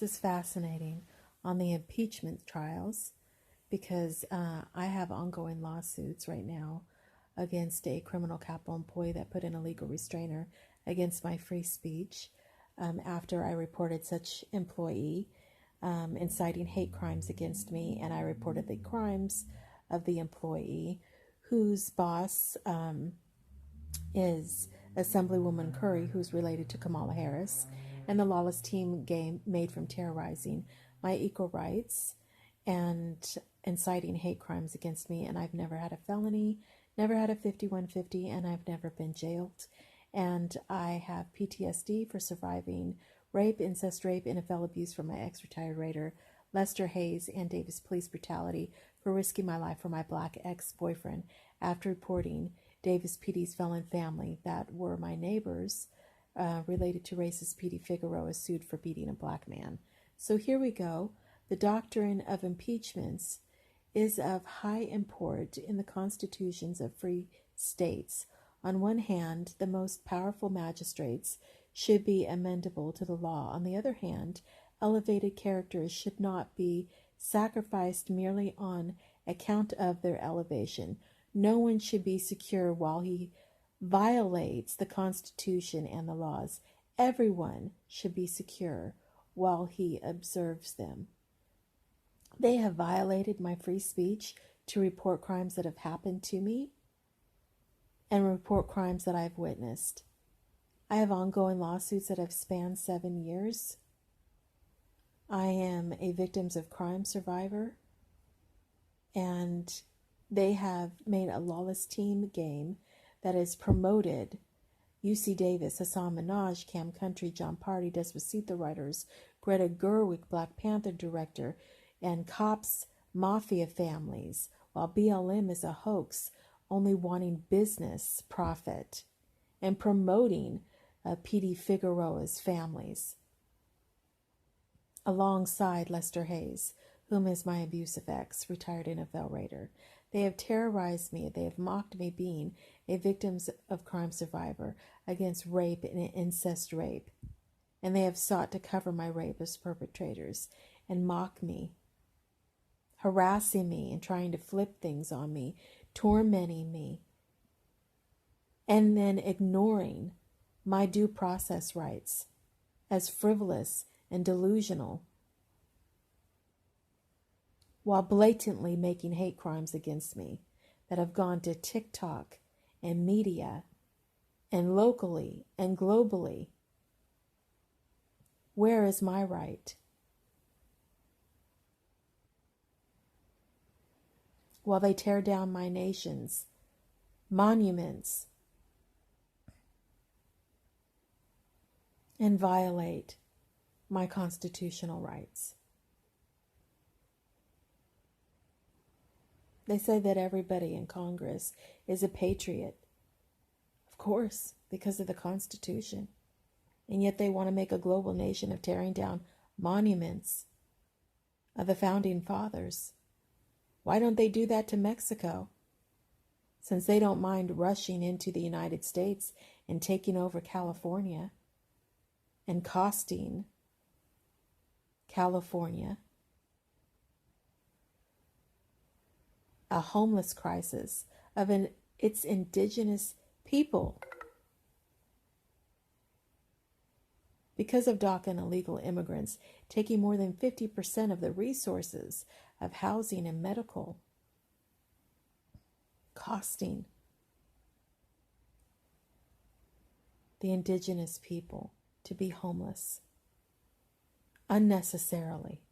This is fascinating on the impeachment trials because I have ongoing lawsuits right now against a criminal capital employee that put in a legal restrainer against my free speech after I reported such employee inciting hate crimes against me, and I reported the crimes of the employee whose boss is Assemblywoman Curry, who's related to Kamala Harris, and the lawless team game made from terrorizing my equal rights and inciting hate crimes against me. And I've never had a felony, never had a 5150, and I've never been jailed. And I have PTSD for surviving rape, incest rape, NFL abuse from my ex-retired Raider, Lester Hayes, and Davis police brutality for risking my life for my black ex-boyfriend after reporting Davis PD's felon family that were my neighbors related to racist PD Figueroa sued for beating a black man. So here we go. The doctrine of impeachments is of high import in the constitutions of free states. On one hand, the most powerful magistrates should be amendable to the law. On the other hand, elevated characters should not be sacrificed merely on account of their elevation. No one should be secure while he violates the Constitution and the laws. Everyone should be secure while he observes them. They have violated my free speech to report crimes that have happened to me and report crimes that I've witnessed. I have ongoing lawsuits that have spanned 7 years. I am a victims of crime survivor, and they have made a lawless team game that has promoted UC Davis, Hassan Minaj, Cam Country, John Party, Despacito writers, Greta Gerwig, Black Panther director, and cops' mafia families, while BLM is a hoax, only wanting business profit, and promoting PD Figueroa's families, alongside Lester Hayes, whom is my abusive ex, retired NFL Raider. They have terrorized me. They have mocked me being a victims of crime survivor against rape and incest rape. And they have sought to cover my rapist perpetrators and mock me, harassing me and trying to flip things on me, tormenting me, and then ignoring my due process rights as frivolous and delusional, while blatantly making hate crimes against me that have gone to TikTok and media and locally and globally. Where is my right? While they tear down my nation's monuments and violate my constitutional rights. They say that everybody in Congress is a patriot. Of course, because of the Constitution. And yet they want to make a global nation of tearing down monuments of the founding fathers. Why don't they do that to Mexico? Since they don't mind rushing into the United States and taking over California and costing California a homeless crisis of its indigenous people. Because of DACA and illegal immigrants taking more than 50% of the resources of housing and medical, costing the indigenous people to be homeless unnecessarily,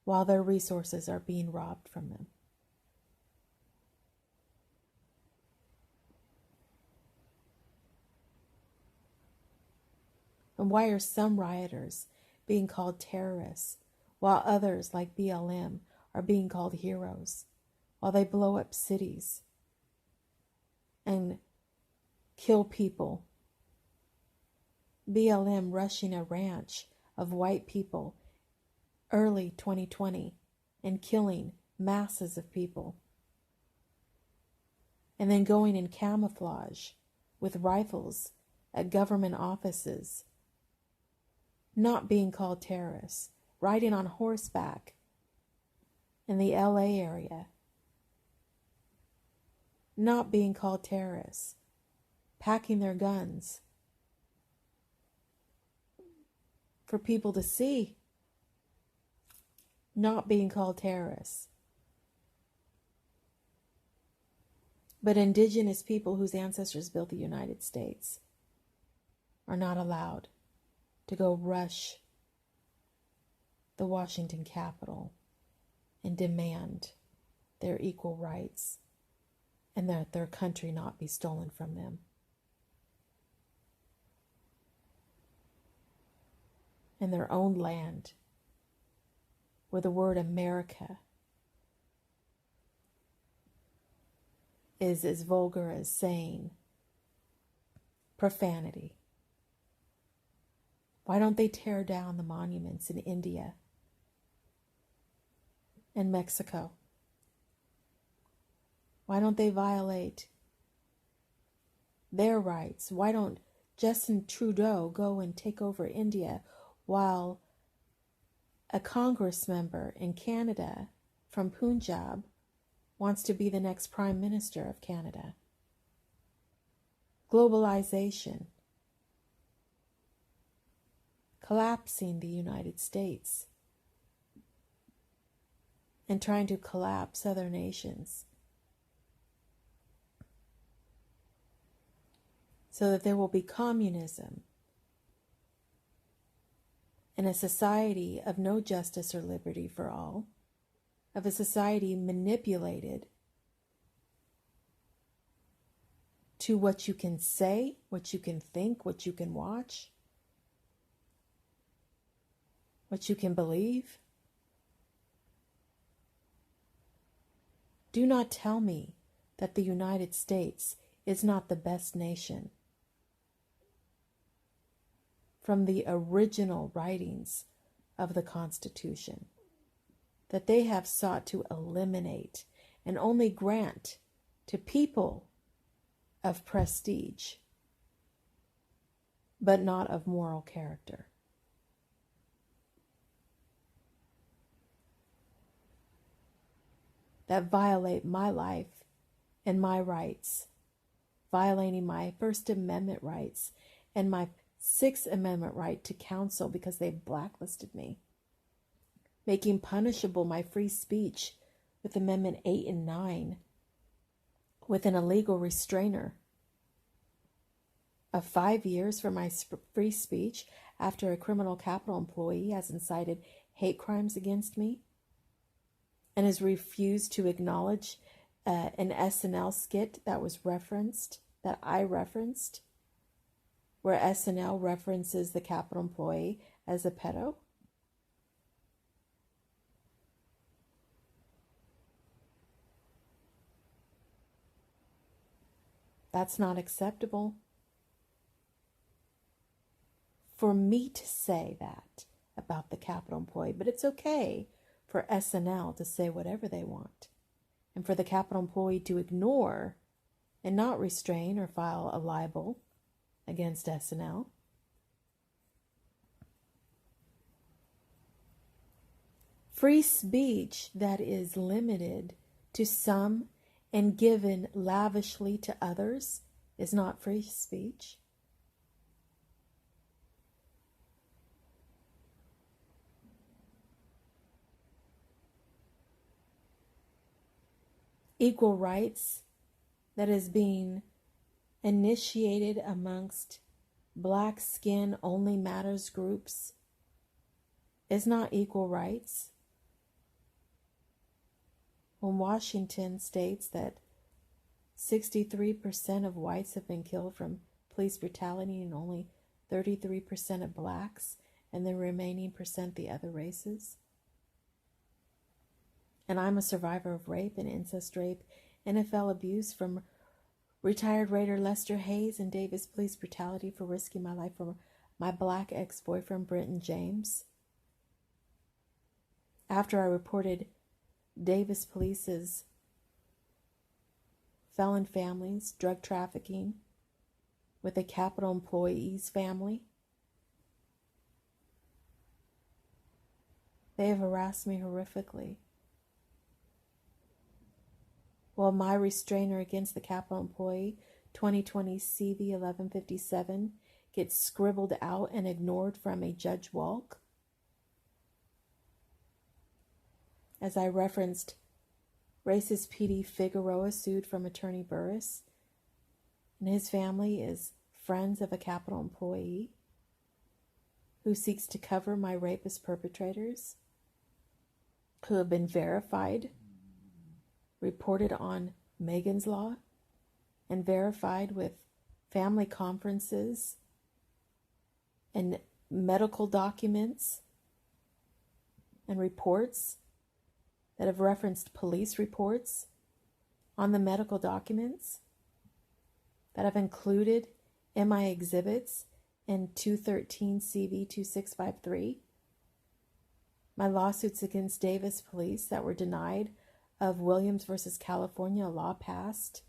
while their resources are being robbed from them. And why are some rioters being called terrorists, while others, like BLM, are being called heroes, while they blow up cities and kill people? BLM rushing a ranch of white people early 2020 and killing masses of people, and then going in camouflage with rifles at government offices, not being called terrorists, riding on horseback in the LA area, not being called terrorists, packing their guns for people to see, not being called terrorists. But indigenous people whose ancestors built the United States are not allowed to go rush the Washington Capitol and demand their equal rights and that their country not be stolen from them. In their own land, where the word America is as vulgar as saying profanity. Why don't they tear down the monuments in India and Mexico? Why don't they violate their rights? Why don't Justin Trudeau go and take over India while a Congress member in Canada from Punjab wants to be the next Prime Minister of Canada? Globalization, collapsing the United States and trying to collapse other nations so that there will be communism and a society of no justice or liberty for all, of a society manipulated to what you can say, what you can think, what you can watch, what you can believe. Do not tell me that the United States is not the best nation. From the original writings of the Constitution, that they have sought to eliminate and only grant to people of prestige, but not of moral character. That violate my life and my rights, violating my First Amendment rights and my Sixth Amendment right to counsel because they blacklisted me, making punishable my free speech with Amendment 8 and 9 with an illegal restrainer of 5 years for my free speech after a criminal Capitol employee has incited hate crimes against me and has refused to acknowledge an SNL skit that was referenced, that I referenced, where SNL references the Capitol employee as a pedo. That's not acceptable. For me to say that about the Capitol employee, but it's okay for SNL to say whatever they want, and for the Capitol employee to ignore and not restrain or file a libel against SNL. Free speech that is limited to some and given lavishly to others is not free speech. Equal rights that is being initiated amongst Black skin only matters groups is not equal rights. When Washington states that 63% of whites have been killed from police brutality and only 33% of blacks, and the remaining percent the other races. And I'm a survivor of rape and incest rape, NFL abuse from retired Raider Lester Hayes and Davis police brutality for risking my life for my black ex-boyfriend Brenton James. After I reported Davis police's felon families, drug trafficking with a Capitol employee's family, They have harassed me horrifically. While my restrainer against the Capitol employee, 2020 CV 1157, gets scribbled out and ignored from a Judge Walk. As I referenced, racist PD Figueroa sued from attorney Burris, and his family is friends of a Capitol employee who seeks to cover my rapist perpetrators, who have been verified, reported on Megan's Law, and verified with family conferences and medical documents and reports that have referenced police reports on the medical documents that have included MI exhibits in 213 CV 2653. My lawsuits against Davis police that were denied of Williams versus California, a law passed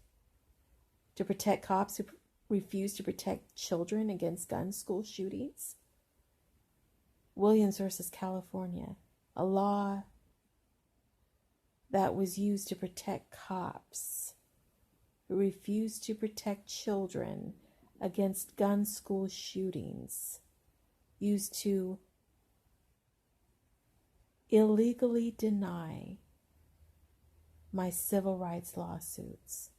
to protect cops who refuse to protect children against gun school shootings. Williams versus California, a law that was used to protect cops who refused to protect children against gun school shootings, used to illegally deny my civil rights lawsuits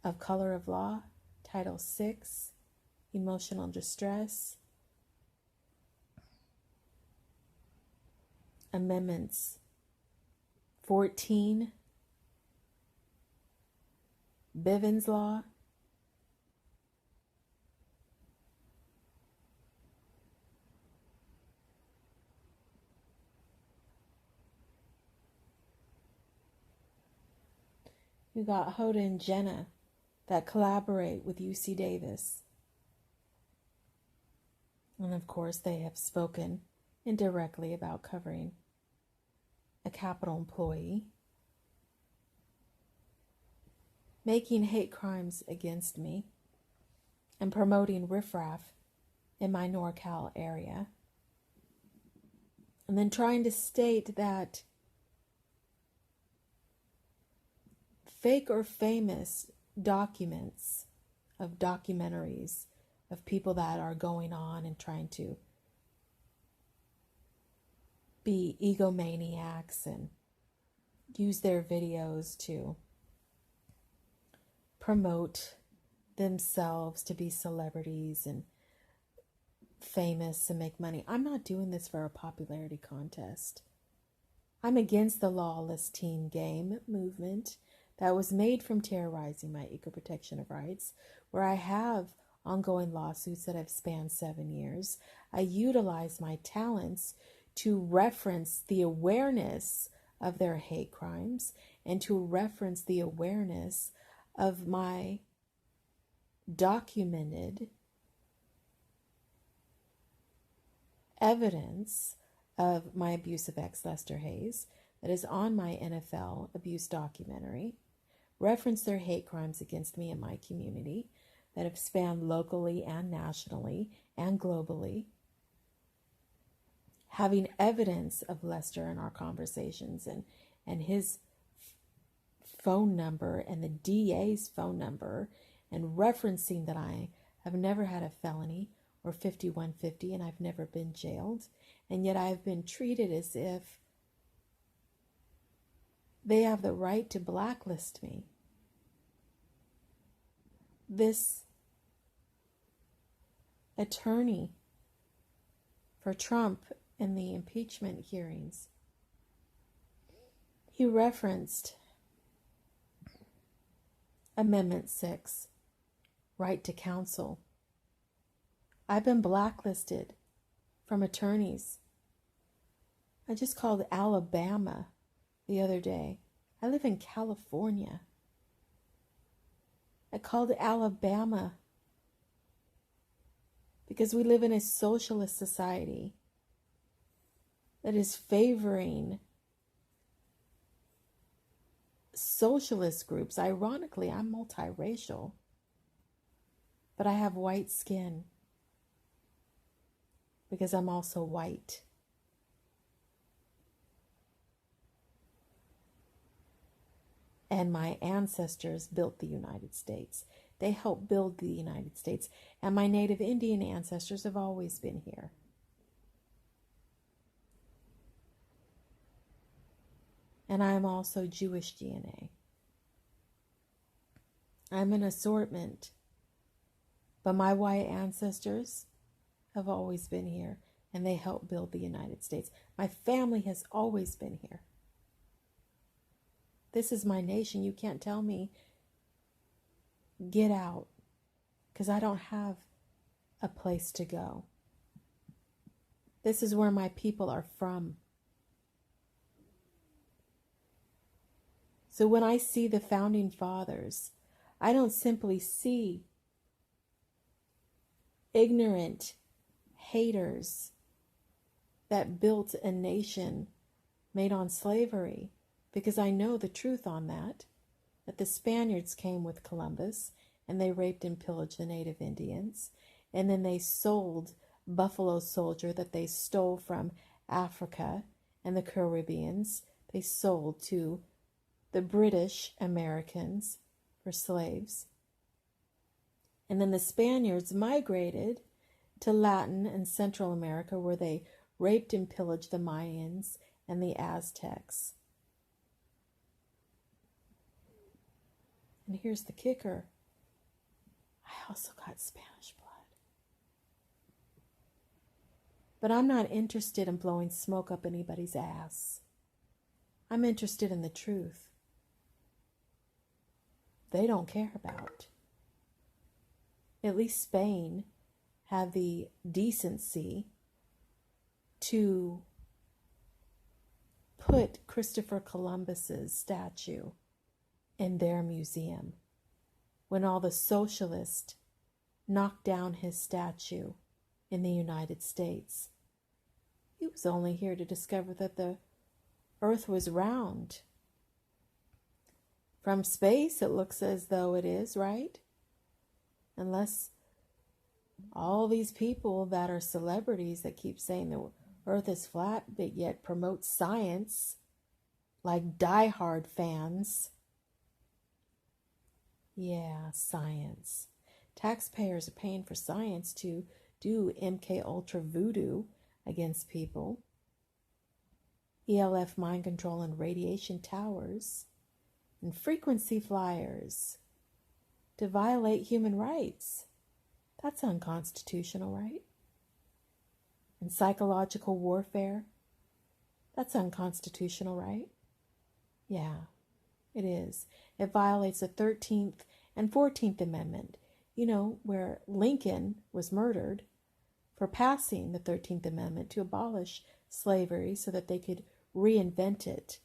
of Color of Law, Title VI, Emotional Distress, Amendments 14, Bivens Law, you got Hoda and Jenna that collaborate with UC Davis. And of course, they have spoken indirectly about covering a Capitol employee, making hate crimes against me, and promoting riffraff in my NorCal area. And then trying to state that fake or famous documents of documentaries of people that are going on and trying to be egomaniacs and use their videos to promote themselves to be celebrities and famous and make money. I'm not doing this for a popularity contest. I'm against the lawless teen game movement that was made from terrorizing my equal protection of rights, where I have ongoing lawsuits that have spanned 7 years. I utilize my talents to reference the awareness of their hate crimes and to reference the awareness of my documented evidence of my abuse of ex-Lester Hayes that is on my NFL abuse documentary, reference their hate crimes against me and my community that have spanned locally and nationally and globally, having evidence of Lester in our conversations and his phone number and the DA's phone number, and referencing that I have never had a felony or 5150 and I've never been jailed, and yet I've been treated as if they have the right to blacklist me. This attorney for Trump in the impeachment hearings, he referenced Amendment 6, right to counsel. I've been blacklisted from attorneys. I just called Alabama the other day. I live in California. I called Alabama because we live in a socialist society that is favoring socialist groups. Ironically, I'm multiracial, but I have white skin because I'm also white. And my ancestors built the United States. They helped build the United States. And my Native Indian ancestors have always been here. And I am also Jewish DNA. I'm an assortment. But my white ancestors have always been here, and they helped build the United States. My family has always been here. This is my nation. You can't tell me, get out, because I don't have a place to go. This is where my people are from. So when I see the founding fathers, I don't simply see ignorant haters that built a nation made on slavery, because I know the truth on that the Spaniards came with Columbus and they raped and pillaged the Native Indians, and then they sold buffalo soldier that they stole from Africa and the Caribbeans. They sold to the British Americans for slaves. And then the Spaniards migrated to Latin and Central America, where they raped and pillaged the Mayans and the Aztecs. And here's the kicker. I also got Spanish blood. But I'm not interested in blowing smoke up anybody's ass. I'm interested in the truth. They don't care about. At least Spain had the decency to put Christopher Columbus's statue in their museum when all the socialists knocked down his statue in the United States. He was only here to discover that the earth was round. From space, it looks as though it is, right? Unless all these people that are celebrities that keep saying the earth is flat, but yet promote science like diehard fans. Yeah, science. Taxpayers are paying for science to do MK Ultra voodoo against people. ELF mind control and radiation towers and frequency flyers to violate human rights. That's unconstitutional, right? And psychological warfare. That's unconstitutional, right? Yeah, it is. It violates the 13th and 14th Amendment, where Lincoln was murdered for passing the 13th Amendment to abolish slavery so that they could reinvent it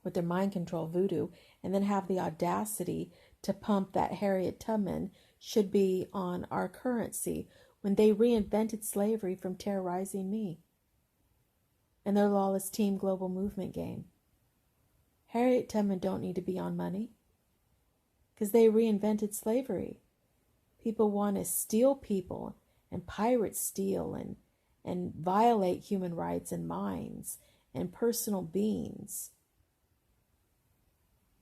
with their mind control voodoo, and then have the audacity to pump that Harriet Tubman should be on our currency when they reinvented slavery from terrorizing me and their lawless team global movement game. Harriet Tubman don't need to be on money because they reinvented slavery. People want to steal people and pirate steal and violate human rights and minds and personal beings.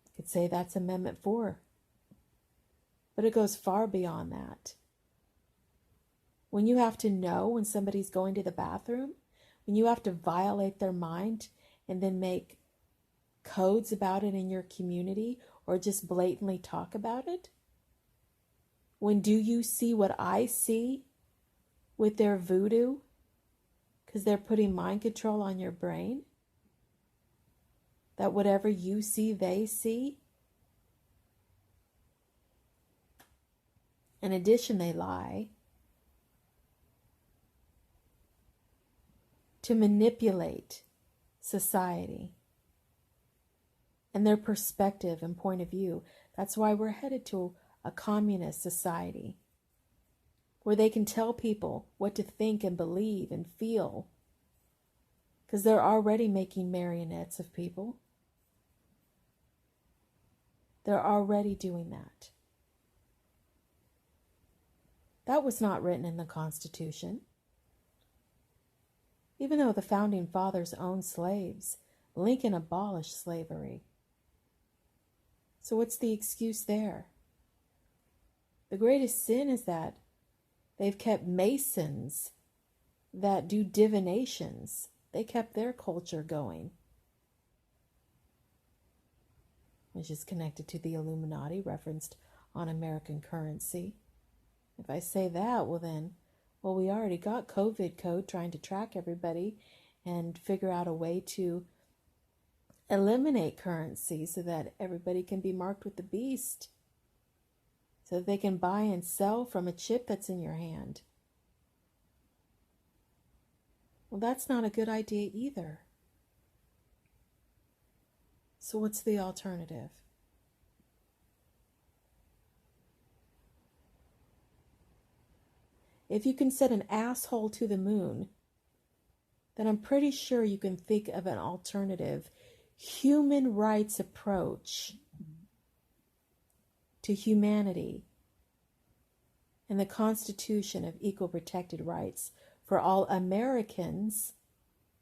You could say that's Amendment 4. But it goes far beyond that. When you have to know when somebody's going to the bathroom, when you have to violate their mind and then make codes about it in your community or just blatantly talk about it? When do you see what I see with their voodoo? Because they're putting mind control on your brain? That whatever you see, they see? In addition, they lie to manipulate society and their perspective and point of view. That's why we're headed to a communist society where they can tell people what to think and believe and feel, because they're already making marionettes of people. They're already doing that. That was not written in the Constitution. Even though the founding fathers owned slaves, Lincoln abolished slavery. So what's the excuse there? The greatest sin is that they've kept Masons that do divinations. They kept their culture going, which is connected to the Illuminati referenced on American currency. If I say that, well, we already got COVID code trying to track everybody and figure out a way to eliminate currency so that everybody can be marked with the beast, so that they can buy and sell from a chip that's in your hand. Well, that's not a good idea either. So what's the alternative? If you can set an asshole to the moon, then I'm pretty sure you can think of an alternative human rights approach to humanity and the Constitution of equal protected rights for all Americans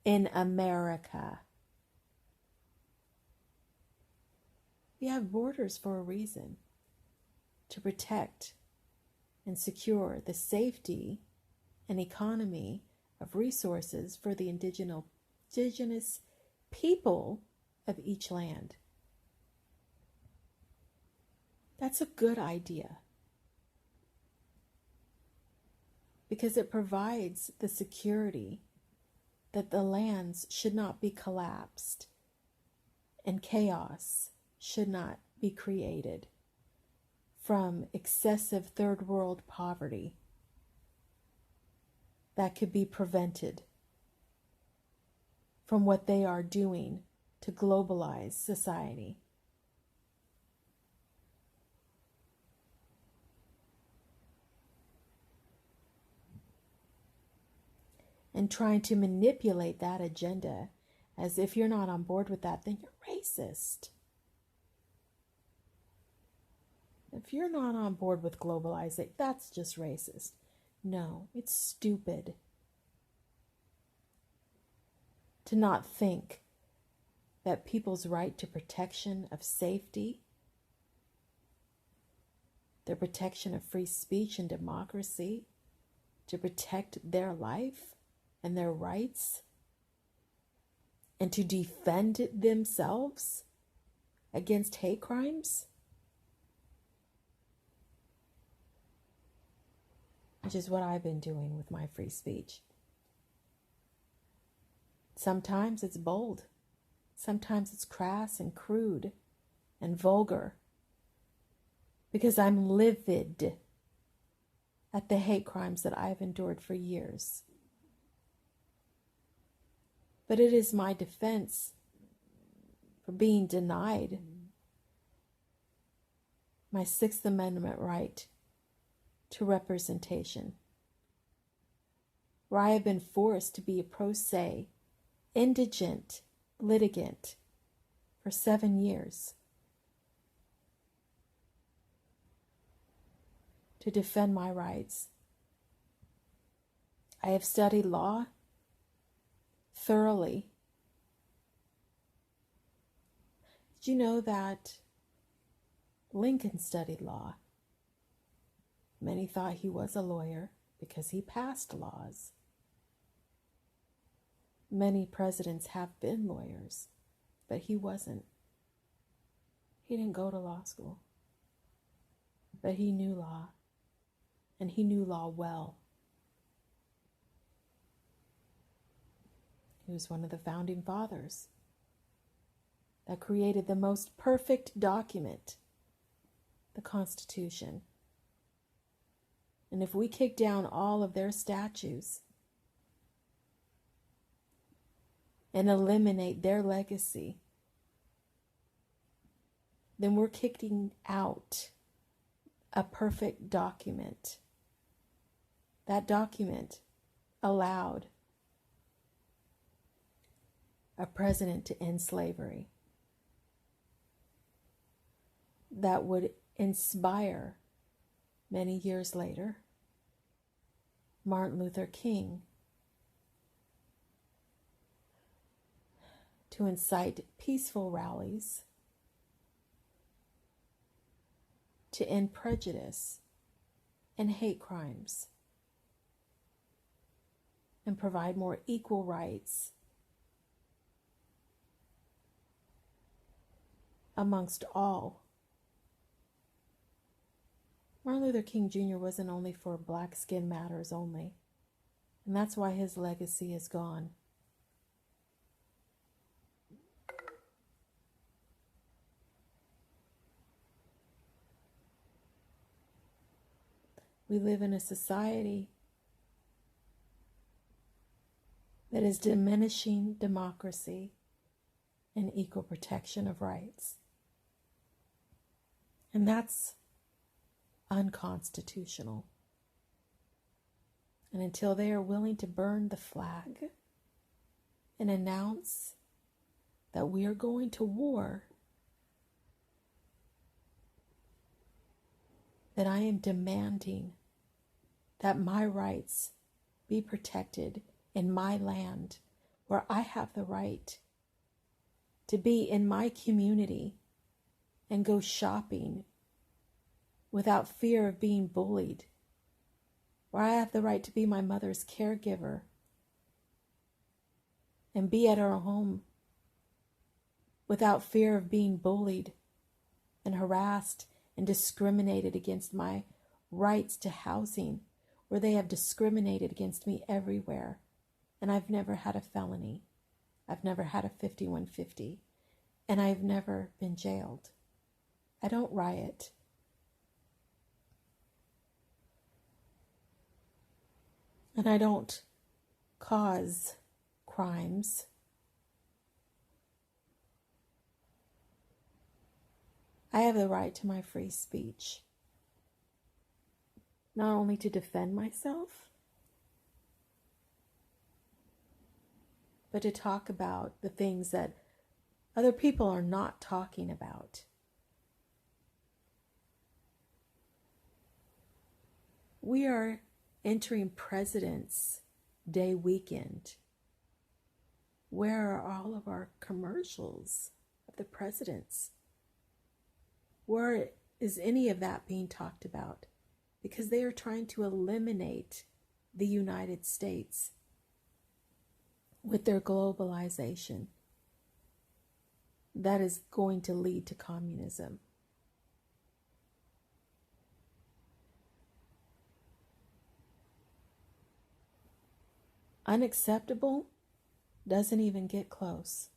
in America. We have borders for a reason, to protect and secure the safety and economy of resources for the indigenous people of each land. That's a good idea because it provides the security that the lands should not be collapsed and chaos should not be created from excessive third world poverty that could be prevented from what they are doing to globalize society. And trying to manipulate that agenda as if you're not on board with that, then you're racist. If you're not on board with globalization, that's just racist. No, it's stupid to not think that people's right to protection of safety, their protection of free speech and democracy, to protect their life and their rights, and to defend themselves against hate crimes, which is what I've been doing with my free speech. Sometimes it's bold. Sometimes it's crass and crude and vulgar because I'm livid at the hate crimes that I've endured for years. But it is my defense for being denied my Sixth Amendment right to representation, where I have been forced to be a pro se, indigent litigant for 7 years to defend my rights. I have studied law thoroughly. Did you know that Lincoln studied law? Many thought he was a lawyer because he passed laws. Many presidents have been lawyers, but he wasn't. He didn't go to law school, but he knew law, and he knew law well. He was one of the founding fathers that created the most perfect document, the Constitution. And if we kick down all of their statues and eliminate their legacy, then we're kicking out a perfect document. That document allowed a president to end slavery that would inspire, many years later, Martin Luther King to incite peaceful rallies to end prejudice and hate crimes and provide more equal rights amongst all. Martin Luther King Jr. wasn't only for black skin matters only, and that's why his legacy is gone. We live in a society that is diminishing democracy and equal protection of rights. And that's unconstitutional. And until they are willing to burn the flag and announce that we are going to war, then I am demanding that my rights be protected in my land, where I have the right to be in my community and go shopping without fear of being bullied, where I have the right to be my mother's caregiver and be at her home without fear of being bullied and harassed and discriminated against my rights to housing, where they have discriminated against me everywhere. And I've never had a felony. I've never had a 5150. And I've never been jailed. I don't riot. And I don't cause crimes. I have the right to my free speech. Not only to defend myself, but to talk about the things that other people are not talking about. We are entering President's Day weekend. Where are all of our commercials of the presidents? Where is any of that being talked about? Because they are trying to eliminate the United States with their globalization. That is going to lead to communism. Unacceptable doesn't even get close.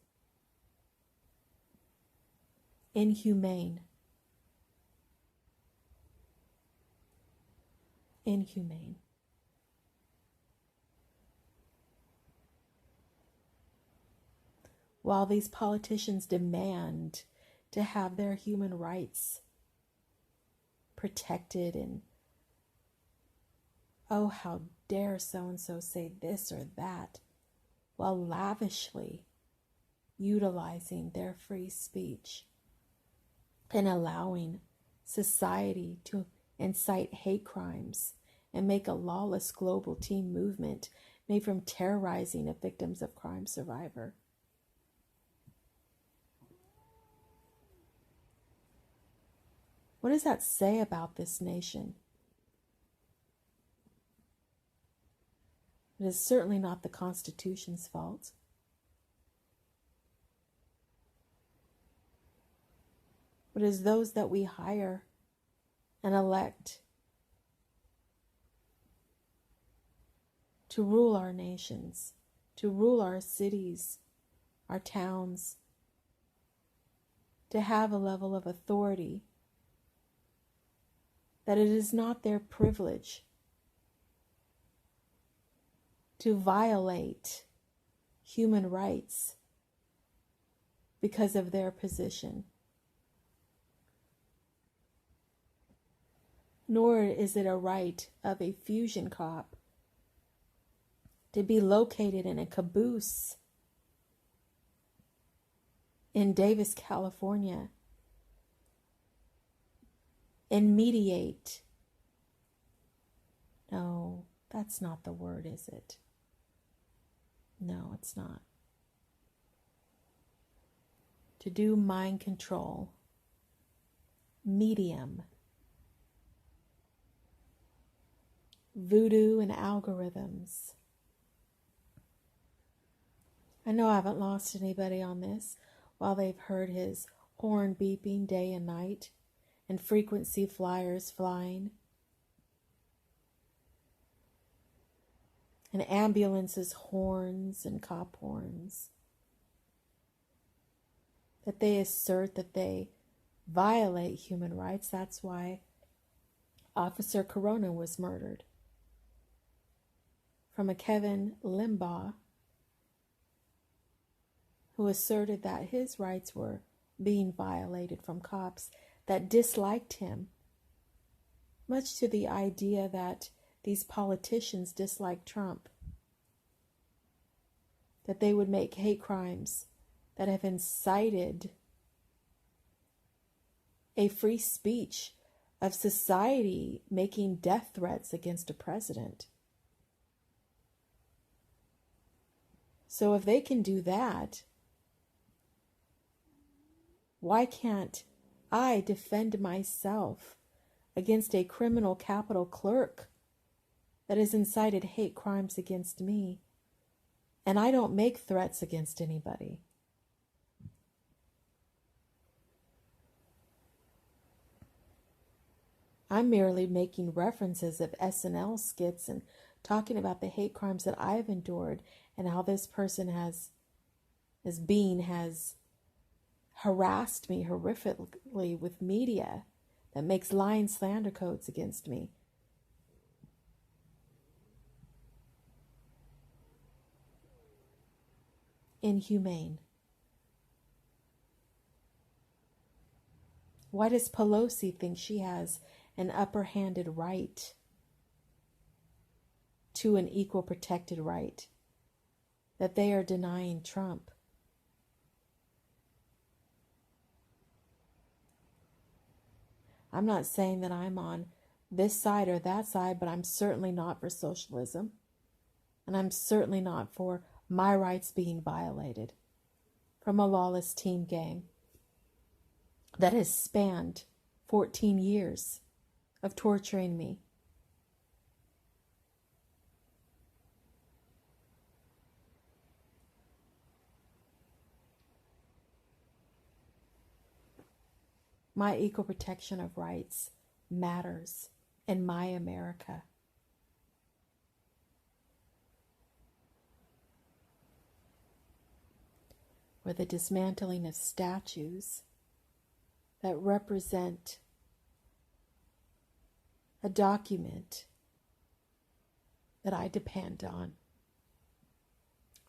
Inhumane. Inhumane. While these politicians demand to have their human rights protected, and oh, how dare so-and-so say this or that, while lavishly utilizing their free speech and allowing society to incite hate crimes and make a lawless global team movement made from terrorizing a victims of crime survivor. What does that say about this nation? It is certainly not the Constitution's fault. But it is those that we hire and elect to rule our nations, to rule our cities, our towns, to have a level of authority that it is not their privilege to violate human rights because of their position. Nor is it a right of a fusion cop to be located in a caboose in Davis, California, and mediate. No, that's not the word, is it? No, it's not. To do mind control, medium, voodoo and algorithms. I know I haven't lost anybody on this while they've heard his horn beeping day and night and frequency flyers flying and ambulances' horns and cop horns. That they assert that they violate human rights. That's why Officer Corona was murdered. From a Kevin Limbaugh, who asserted that his rights were being violated from cops that disliked him, much to the idea that these politicians dislike Trump, that they would make hate crimes that have incited a free speech of society making death threats against a president. So if they can do that, why can't I defend myself against a criminal capital clerk that has incited hate crimes against me? And I don't make threats against anybody. I'm merely making references of SNL skits and talking about the hate crimes that I've endured and how this person has harassed me horrifically with media that makes lying slander codes against me. Inhumane. Why does Pelosi think she has an upper-handed right to an equal protected right that they are denying Trump? I'm not saying that I'm on this side or that side, but I'm certainly not for socialism. And I'm certainly not for my rights being violated from a lawless team game that has spanned 14 years of torturing me. My equal protection of rights matters in my America. Where the dismantling of statues that represent a document that I depend on.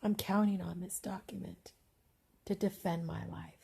I'm counting on this document to defend my life.